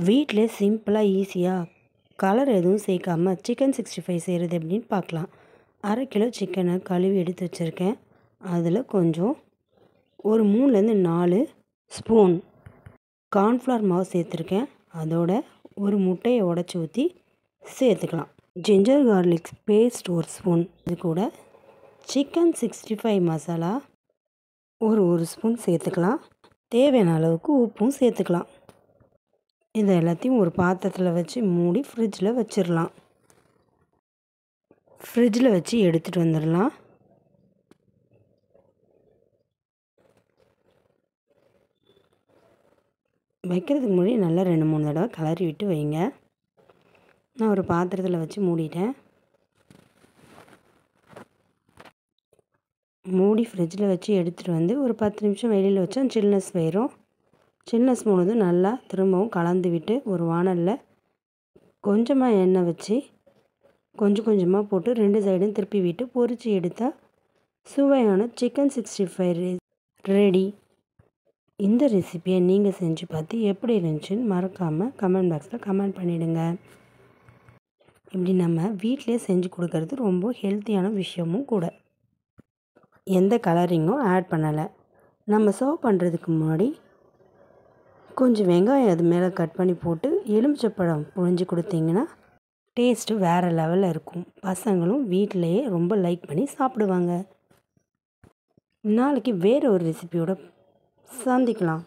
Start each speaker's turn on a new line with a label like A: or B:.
A: வீட்டிலே சிம்பிளாக ஈஸியாக கலர் எதுவும் சேர்க்காம சிக்கன் 65 செய்கிறது எப்படின்னு பார்க்கலாம். 1/2 கிலோ சிக்கனை கழுவி எடுத்து வச்சுருக்கேன். அதில் கொஞ்சம் ஒரு 3லேருந்து 4 ஸ்பூன் கார்ன்ஃப்ளவர் மாவு சேர்த்துருக்கேன். அதோட ஒரு முட்டையை உடச்சி ஊற்றி சேர்த்துக்கலாம். Ginger garlic paste 1 spoon. இது கூட சிக்கன் 65 மசாலா ஒரு ஸ்பூன் சேர்த்துக்கலாம். தேவையான அளவுக்கு உப்பும் சேர்த்துக்கலாம். இது எல்லாத்தையும் ஒரு பாத்திரத்தில் வச்சு மூடி ஃப்ரிட்ஜில் வச்சிடலாம். ஃப்ரிட்ஜில் வச்சு எடுத்துகிட்டு வந்துடலாம். வைக்கிறதுக்கு முன்னாடி நல்லா 2-3 தடவை கிளறி விட்டு வைங்க. நான் ஒரு பாத்திரத்தில் வச்சு மூடிட்டேன். மூடி ஃப்ரிட்ஜில் வச்சு எடுத்துகிட்டு வந்து ஒரு 10 நிமிஷம் வெளியில் வச்சா சில்னஸ் போயிடும். சில்னஸ் போனதும் நல்லா திரும்பவும் கலந்து விட்டு ஒரு வாணலில் கொஞ்சமாக எண்ணெய் வச்சு கொஞ்சம் கொஞ்சமாக போட்டு 2 சைடும் திருப்பி விட்டு பொரித்து எடுத்தால் சுவையான சிக்கன் 65 ரெடி. இந்த ரெசிபியை நீங்கள் செஞ்சு பார்த்து எப்படி இருந்துச்சுன்னு மறக்காமல் கமெண்ட் பாக்ஸில் கமெண்ட் பண்ணிவிடுங்க. இப்படி நம்ம வீட்டிலே செஞ்சு கொடுக்கறது ரொம்ப ஹெல்த்தியான விஷயமும் கூட. எந்த கலரிங்கும் ஆட் பண்ணலை. நம்ம சர்வ் பண்ணுறதுக்கு முன்னாடி கொஞ்சம் வெங்காயம் அது மேலே கட் பண்ணி போட்டு எலுமிச்சப்பழம் புழிஞ்சு கொடுத்தீங்கன்னா டேஸ்ட்டு வேறு லெவலில் இருக்கும். பசங்களும் வீட்டிலையே ரொம்ப லைக் பண்ணி சாப்பிடுவாங்க. நாளைக்கு வேறு ஒரு ரெசிபியோட சந்திக்கலாம்.